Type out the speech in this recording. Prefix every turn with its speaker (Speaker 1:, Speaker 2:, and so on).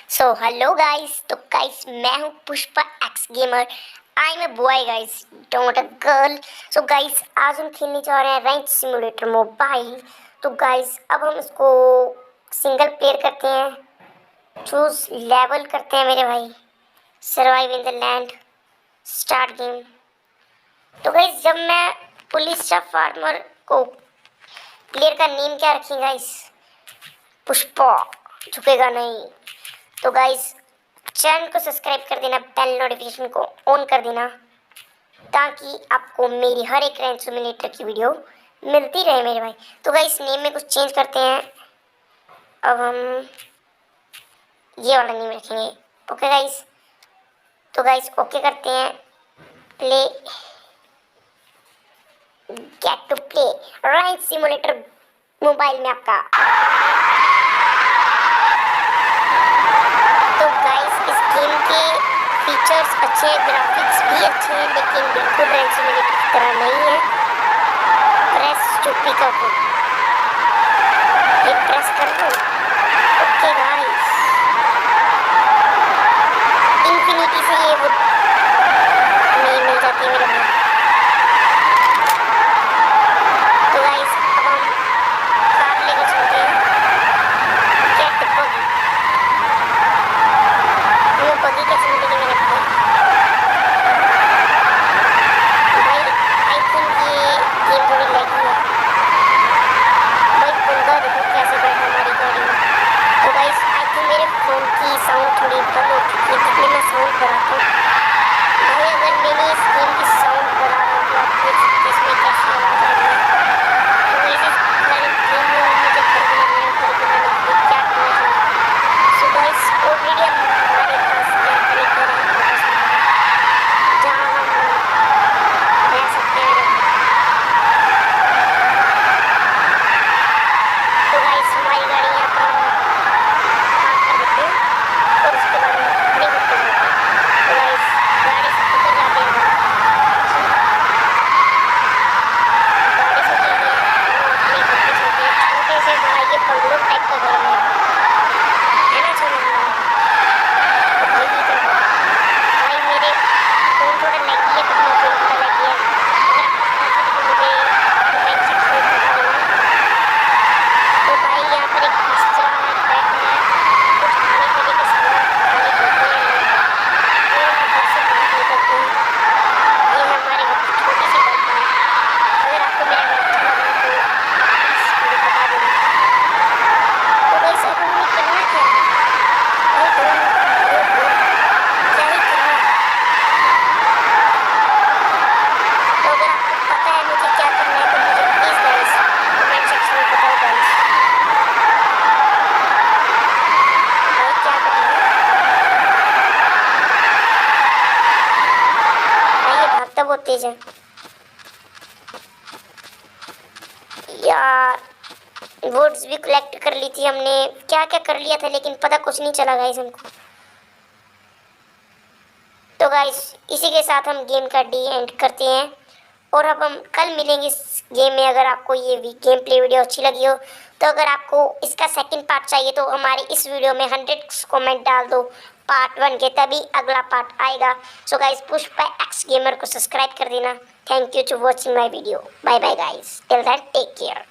Speaker 1: सो hello guys. तो guys मैं हूँ Pushpa X gamer. I am a boy guys, don't a girl. So guys आज हम खेलने जा रहे हैं रैंक सिमुलेटर मोबाइल। तो गाइस अब हम इसको सिंगल प्लेयर करते हैं, चूज लेवल करते हैं मेरे भाई, survive in the land, start game. तो गाइस जब मैं पुलिस या फार्मर को प्लेयर का नेम क्या रखें गाइस? पुष्पा, झुकेगा नहीं। तो गाइस चैनल को सब्सक्राइब कर देना, बेल नोटिफिकेशन को ऑन कर देना ताकि आपको मेरी हर एक रैंक सिमुलेटर की वीडियो मिलती रहे मेरे भाई। तो गाइस नेम में कुछ चेंज करते हैं। अब हम ये वाला नेम रखेंगे। ओके गाइस, तो गाइस ओके करते हैं। Play, get to play rank simulator mobile में आपका। तो गाइस इस गेम के फीचर्स अच्छे हैं, ग्राफिक्स भी अच्छे हैं, लेकिन बिल्कुल रैंक सिमुलेटर की तरह नहीं है। प्रेस टू पिक अप, ये प्रेस कर दो। ओके गाइस, इन्फिनिटी से ये वो नहीं मिल जाती है मेरे भाई। तो गाइस अब हम कार लेकर चलते हैं। गेट बगी, वो बगी कैसे मिलेगी मेरे भाई? भाई आई थिंक ये गेम थोड़ी लैगी है भाई। बंदा देखो कैसे बैठा हमारी गाड़ी में। तो गाइस आई थिंक मेरे फ़ोन की साउंड थोड़ी कम हो चुकी है, इसलिए मैं साउंड बढ़ाता हूँ भाई। अगर मैंने इस गेम की साउंड बढ़ा रहा हूँ तो आप देख सकते हैं इसमें कैसी आवाज़ आ रही है। तो गाइस इस करंट गेम में मुझे घर बनाना है, घर बनाने के लिए क्या करना चाहिए? सो गाइस ऑलरेडी हमारे पास क्या करें, घर है जहाँ हम रह सकते हैं। तो गाइस हमारी गाड़ी यहाँ पर पार्क कर देते हैं और उसके बाद हम खड़ी करते हैं। तो गाइस गाड़ी से उतर जाते हैं। गाड़ी से चलिए अपने घर पे चलते हैं। छोटे से बड़ा ये बंगलो टाइप का घर है ना छोटे बंगला? तो भाई ये क्या है? भाई मेरे फोन थोड़ा लैगी है, तो मुझे थोड़ा लैगी है। अगर आपको पता चले तो मुझे कमेंट सेक्शन में बता देना। तो भाई यहाँ पर एक बिस्तर है, बेड है, कुछ खाने पीने के सामान खाने पीते हैं। ये हम घर से बाहर निकलते हैं। ये है हमारे घर की छोटी सी बालकनी। अगर आपको मेरा घर अच्छा लगा तो प्लीज़ मुझे बता देना। तो भाई सब हमने करना क्या है? भाई क्या ही करना है? तो अगर आपको पता है मुझे क्या करना है तो मुझे प्लीज़ गाइस कमेंट सेक्शन में बताओ गाइस। भाई क्या करना है? भाई ये भागता बहुत तेज है यार। वुड्स भी कलेक्ट कर ली थी हमने, क्या क्या कर लिया था, लेकिन पता कुछ नहीं चला गाइस हमको। तो गाइस इसी के साथ हम गेम का डी एंड करते हैं और अब हम कल मिलेंगे इस गेम में। अगर आपको ये गेम प्ले वीडियो अच्छी लगी हो तो अगर आपको इसका सेकंड पार्ट चाहिए तो हमारी इस वीडियो में 100 कमेंट डाल दो पार्ट 1 के, तभी अगला पार्ट आएगा। So guys Pushpa X gamer को सब्सक्राइब कर देना। Thank you to watching my video. Bye bye guys, till that take care.